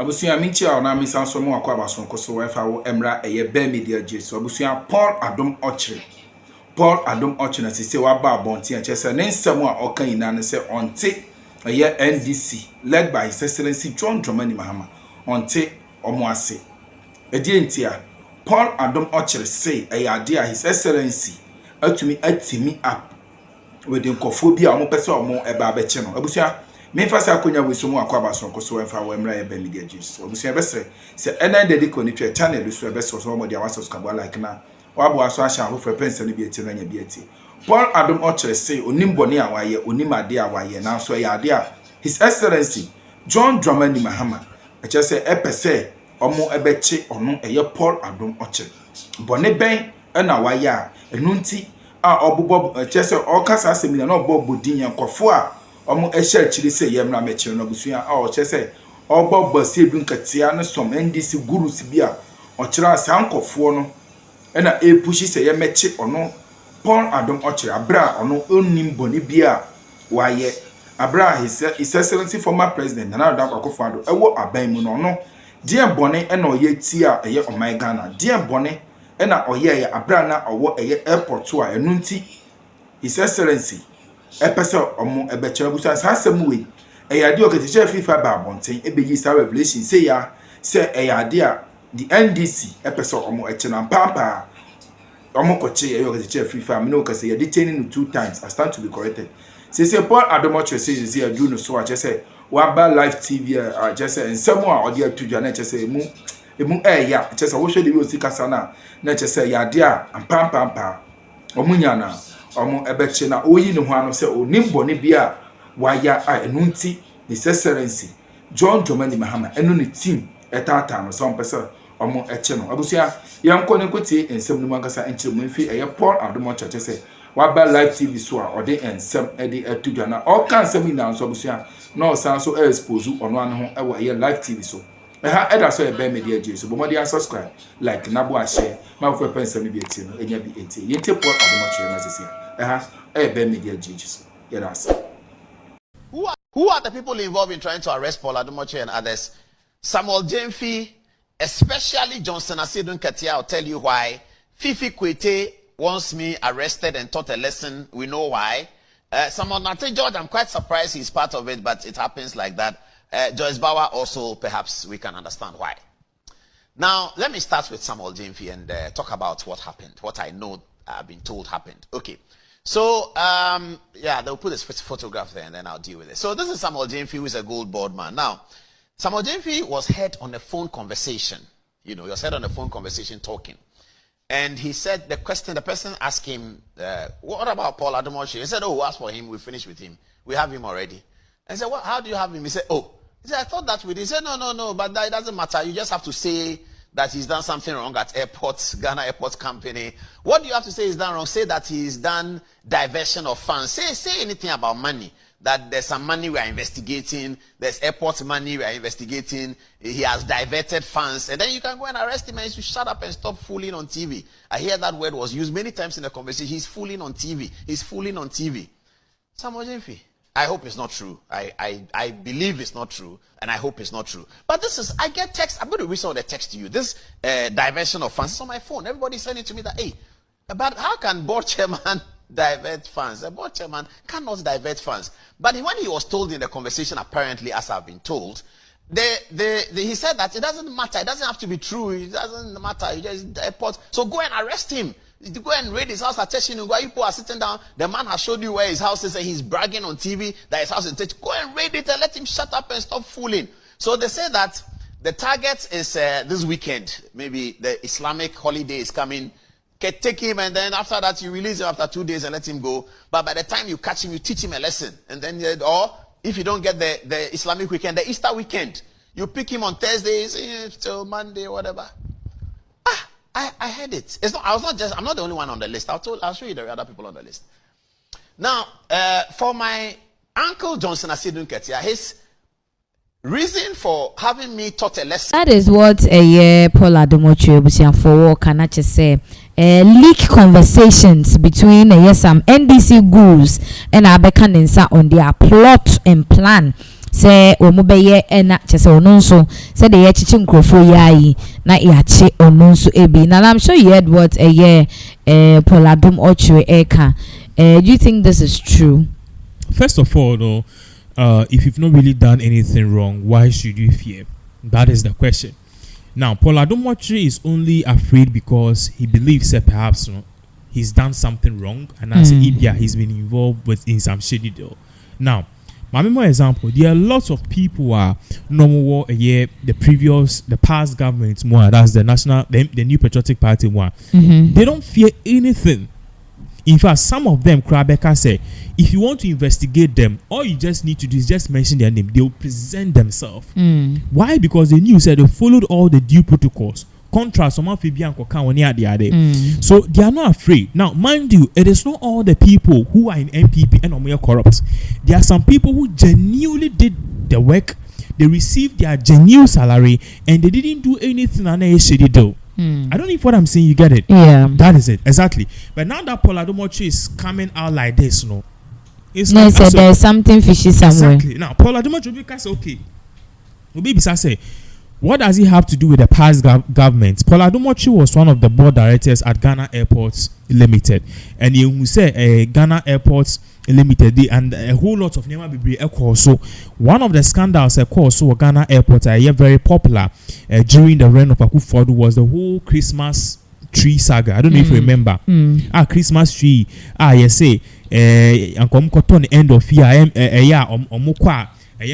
Abusia minchi a na misa so mo akwa baso nkoso wefa wo emra eye be media jesu abusia Paul Adom Ochere na sise wa ba abonti a chese ne nsem a okan ina ne se onte eye NDC led by His Excellency Ç1.2 onte omo ase edi entia Paul Adom Ochere say eye ade a His Excellency atimi up with the nkofobia omo pese omo eba abeche no abusia me fasa akonya we so mu akwaba so nkoso wefa we mra ye ba media jesu obusia besere se ena dedi ko ni twa channel so besere so mo dia wa subscribe like na wa bo aso ahia ho frequency no bi eti na nya bi eti Paul Adom Ochere say onim boni a waye onim ade a waye na so ya ade a His Excellency Ç1.2 e che say epese omo ebeche ono eye Paul Adom Ochere boni ben na waye a enu nti a obobo che say okasa asemi na obobo din yankofo a omo ehye chiri se yemra mechire no busua a o chese ogbogbo se edu nkatia no som NDC gurus bia o chira sankofo no na epushi se yemechi ono Paul Adom Ochere abra ono onim boni bia waye abra His Excellency former president na Adom Akufo-Addo ewo aban mu no no die boni na oye ti a eye oman Ghana die boni na oye ya abra na owo eye airport a enu nti His Excellency epese omo ebeche busa sasem we eyade oketiche FIFA ba bonten ebeyi sa revelation say ya say eyade a the NDC epese omo eche na papa omo koche eyoketiche FIFA me no kase ye detaining 2 times I stand to be corrected say Paul Adom Ochere say you do no so I just say wa ba live TV I just say nsemo a ode atudwa na just say emu ya just say wo hwe de bi osikasa na just say yade a papa omo nyana omo ebeche na oyi ne ho ano se onimbo ne bia waya a enu nti His Excellency Ç1.2 enu ne team etata no so mpese omo eche no abusia yanko ne kotie ensem no mankasa enchire mo mfi eye Paul Adom Ochere se wa ba live TV so a ode ensem ede atudwa na all kan ensem ina so abusia na osan so expose ono an ho ewo eye live TV so ha eda so e be media jesu bo mo dia subscribe like na bo a share ma for pensem bi etie no enya bi etie yente Paul Adom Ochere na sisia be media jesu yes. Who are the people involved in trying to arrest Paul Adom Ochere and others? Samuel James, especially Johnson Asidun Katia. I'll tell you why. Fifi Kwete wants me arrested and taught a lesson. We know why. Samuel Nate George, I'm quite surprised he's part of it, but it happens like that. Joyce Bauer also, perhaps we can understand why. Now, let me start with Samuel James and talk about what happened, what I know I've been told happened. Okay. So, yeah, they'll put this photograph there and then I'll deal with it. So this is Samuel James, who is a gold board man. Now, Samuel James was heard on a phone conversation. You know, he was heard on a phone conversation talking. And he said, the person asked him, what about Paul Adom Ochere? He said, oh, ask for him. We finished with him. We have him already. I said, what? How do you have him? He said, oh. He said, I thought that we did. He said, no, but that, it doesn't matter. You just have to say that he's done something wrong at Ghana Airport Company. What do you have to say is done wrong? Say that he's done diversion of funds. Say anything about money. That there's some money we are investigating. There's airport money we are investigating. He has diverted funds. And then you can go and arrest him and you should shut up and stop fooling on TV. I hear that word was used many times in the conversation. He's fooling on TV. He's fooling on TV. Samuel James, I hope it's not true. I believe it's not true, and I hope it's not true. But this is, I get text. I'm going to read some of the text to you. This diversion of funds is on my phone. Everybody's sending to me that, hey, but how can board chairman divert funds? The board chairman cannot divert funds. But when he was told in the conversation, apparently, as I've been told, he said that it doesn't matter. It doesn't have to be true. It doesn't matter. You just airport. So go and arrest him. Go and raid his house at Techinu. Where people are sitting down. The man has showed you where his house is and he's bragging on TV that his house is Techinu. Go and raid it and let him shut up and stop fooling. So they say that the target is this weekend. Maybe the Islamic holiday is coming. Take him and then after that you release him after 2 days and let him go. But by the time you catch him, you teach him a lesson. And then, or if you don't get the Islamic weekend, the Easter weekend, you pick him on Thursdays till Monday, whatever. I heard it. I'm not the only one on the list. I'll show you the other people on the list. Now, for my uncle Johnson Asidun Katia, his reason for having me taught a lesson. That is what Paul Adom Ochere for can I just say leak conversations between some NDC gurus and Abekanensa on their plot and plan say omo beye na chese ono nso say the chichi nkrofo yayi na yache ono nso ebi. Now I'm sure you heard what Paul Adom Ochere eka. Do you think this is true? First of all, no, if you've not really done anything wrong, why should you fear? That is the question. Now, Paul Adom Ochere is only afraid because he believes that perhaps he's done something wrong, and as India, he's been involved in some shady deal. Now, my more example, there are lots of people who are normal the past government more, that's the New Patriotic Party one. They don't fear anything. In fact, some of them, Krabeka say, if you want to investigate them, all you just need to do is just mention their name. They will present themselves. Why? Because they knew, they followed all the due protocols. Contrast, so they are not afraid. Now, mind you, it is not all the people who are in MPP and are corrupt. There are some people who genuinely did the work. They received their genuine salary and they didn't do anything on a shady deal. I don't know if what I'm saying you get it. Yeah, that is it exactly. But now that Paul Adom Ochere is coming out like this, it's no, so there's something fishy somewhere. Exactly. Now Paul Adom Ochere say, okay, maybe say, what does he have to do with the past government? Paul Adom Ochere was one of the board directors at Ghana Airports Limited, and you say Ghana Airports Limited, and a whole lot of Nema Bibi. So one of the scandals so Ghana Airport very popular during the reign of Akufo-Addo was the whole Christmas tree saga. I don't know if you remember. Christmas tree. You say the end of year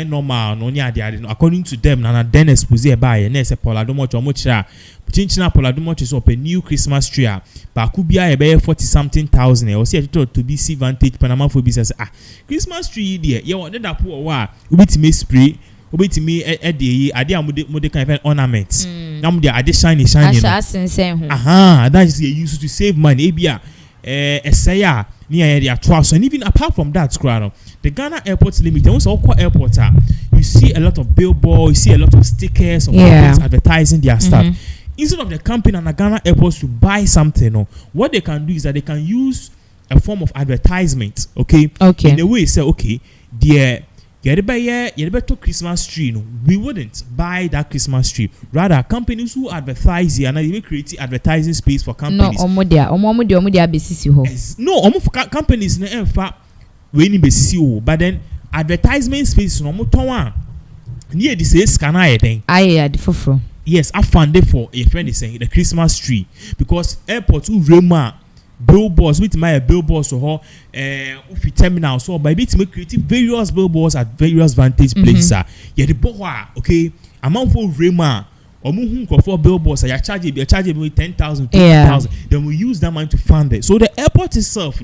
normal no according to them Nana Dennis Puzie by and say Paul Adom Ochere Chinchina Paul Adom Ochere up a new Christmas tree but could be a 40-something thousand or see to BC Vantage Panama for business Christmas tree there you want that poor wa ubi to me spray ubi to me ade mode kind of ornaments now they are shiny that is used to save money ebia say near their trust. And even apart from that, the Ghana Airports Limited, also all airports you see a lot of billboards, you see a lot of stickers of advertising their stuff. Instead of the company and the Ghana Airports to buy something, what they can do is that they can use a form of advertisement, okay? In a way, say, okay, you better Christmas tree. We wouldn't buy that Christmas tree. Rather, companies who advertise here and they create advertising space for companies. No, companies in fact we need basis. But then advertisement space no more. Near this is scanner thing. Yes, I found it for a friend is saying the Christmas tree because airports who Rema billboards with my billboards or terminal so by bit make creative various billboards at various vantage places the boy okay amount for Rema or for billboards I charge me 10,000 20,000 then we use that money to fund it. So the airport itself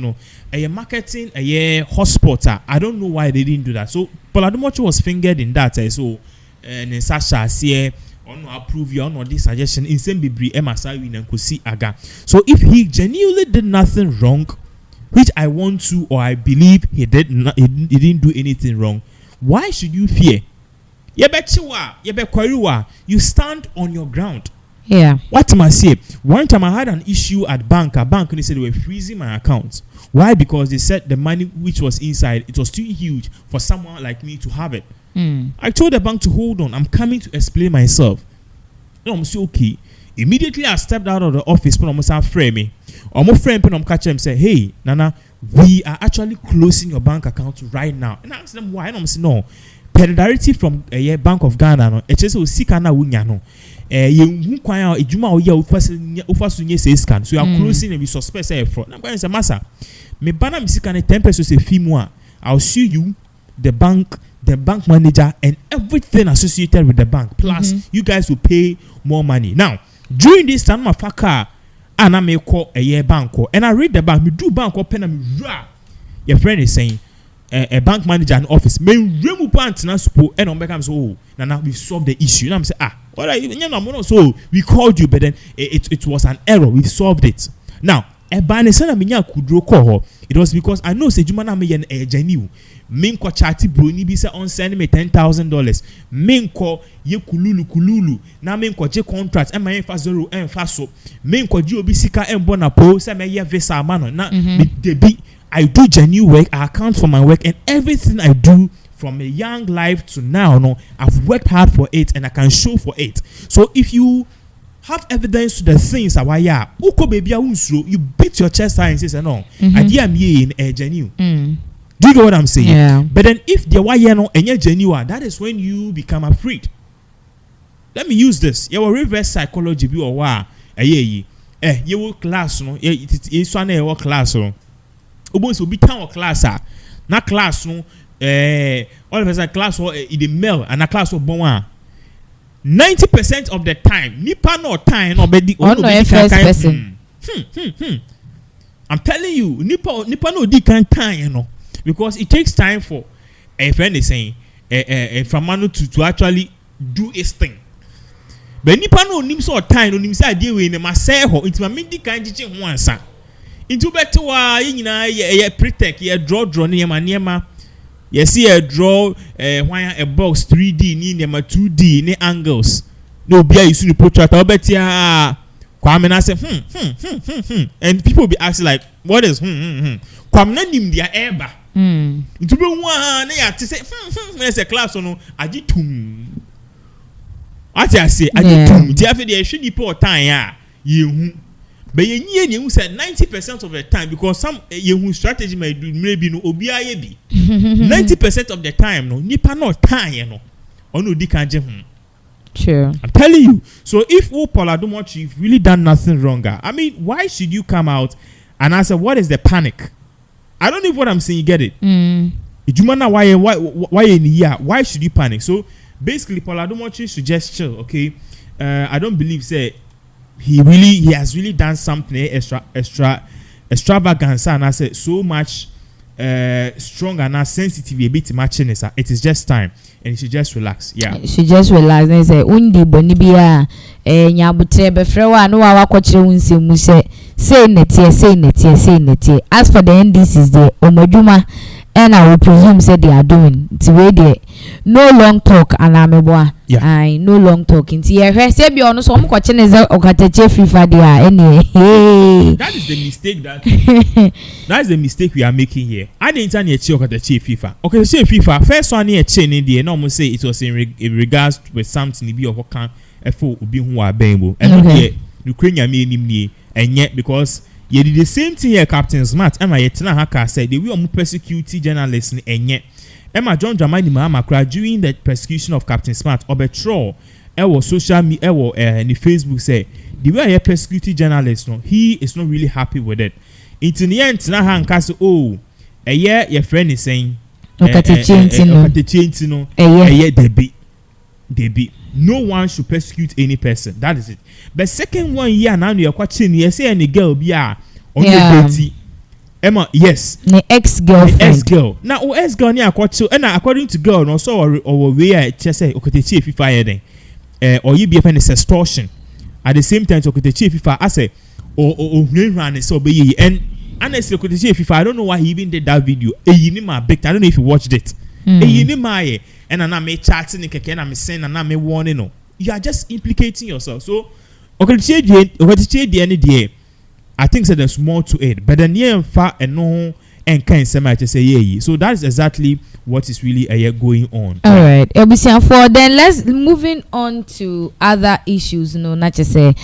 a marketing a hotspot I don't know why they didn't do that. So Paul Adom Ochere was fingered in that so and Sasha see on approve you on this suggestion in same bibri MSI win and kusi aga. So if he genuinely did nothing wrong, which I want to or I believe he didn't do anything wrong, why should you fear? You stand on your ground. Yeah. What am I say? One time I had an issue at bank. A bank and they said they were freezing my account. Why? Because they said the money which was inside it was too huge for someone like me to have it. I told the bank to hold on. I'm coming to explain myself. No, I'm so okay. Immediately I stepped out of the office, but I'm saying frame me. Or my friend, but I'm catching him say, "Hey, Nana, we are actually closing your bank account right now." And I asked them why. And I'm saying no. Solidarity from Bank of Ghana no. It's just we see kana wunya no. You kwanya ejuma oya ofasunye say scan. So you are closing and we suspect say fraud. I'm going to say massa. Me bana me see kana 10 pesos a fee more. I'll sue you, the bank manager, and everything associated with the bank. Plus, you guys will pay more money. Now, during this time, my faka, and I may call a year bank and I read the bank. Me do bank pen and your friend is saying a bank manager in office. Me remove pants na support and on become so. Now we solved the issue. And I'm saying what are you? So we called you, but then it was an error. We solved it. Now, it was because I know say Jumana me a genuine. Minko chati broni bi say on send me $10,000. Minko ye kululu. Na minko je contract and my zero and faso. Minko ji obi sika and bonapo say me ye visa amano. Na I do genuine work. I account for my work and everything I do from a young life to now, no, I've worked hard for it and I can show for it. So if you have evidence to the things that you beat your chest high and say, no, I am in a genuine. Do you know what I'm saying? Yeah. But then if the why no and you're genuine, that is when you become afraid. Let me use this. Your reverse psychology be or why you will class no it's one your class no. Almost will be town class na class no all of us class or in the male and a class of bon 90% of the time nipa no time no be the first person. I'm telling you nipa no di kan time you know. Because it takes time for a friend is saying from man to actually do his thing. But nipa no nim so time no nim say dey we na say ho it ma me di kan giche ho ansa. Into better wa ye pretect ye draw nema ye see a draw a box 3D ni nema 2D ni angles. No bia you see portrait obetia kwame na say and people be asking like what is kwame na nim dia eba. Into be one na ya say na say class no agitum. What I say agitum dia fe dey hwe nipa otan ya ye but you said 90% of the time because some you strategy may do maybe no obiaye bi 90% of the time no nipa no time no onu di kan je Sure. I'm telling you. So if Paul Adom you've really done nothing wronger, I mean, why should you come out and answer what is the panic? I don't know if what I'm saying you get it. Why should you panic? So basically Paul Adom should just chill, okay? I don't believe say he has really done something extravagant and I said so much strong and sensitive a bit matching it is just time and he should just relax. Yeah, she just relax and say undi boni bia nyabutre be frewa no wa kwakire unse mu say netie as for the NDCs there omadwuma and I will presume say they are doing it way there no long talk and ameboa I no long talk nti ye hwe say bi ono so mo kwache ne ze okateche fifa there any that is the mistake that is the mistake we are making here. I didn't tell you okateche fifa fifa first one here chain in there no mo say it was in regards with something be of kan efo obi hu abenbo and here Ukraine me nim nie enye because you did the same thing here Captain Smart Emma yetina haka said the way omo persecute journalists ni enye Emma John Ç1.2 cry during the persecution of Captain Smart obetro ewo social media ewo ni Facebook say the way he persecute journalists no he is not really happy with it. It's in the end na hanka say oh your friend is saying okatechenti no debi no one should persecute any person, that is it. But second one year now you question you say any girl be on your body Emma yes the ex-girlfriend now ex-girl ni akwachi and according to girl no so or we say okotechi fifa here or you be a extortion at the same time okotechi fifa I say or run so be and honestly okotechi fifa I don't know why he even did that video I don't know if you watched it and I'm chatting and I'm saying and I'm warning no you are just implicating yourself. So okotechi the end day I think so there's more to it, but then yeah, far and no and kind of say yeah. So that's exactly what is really going on. All right, for then let's moving on to other issues. No, not just say.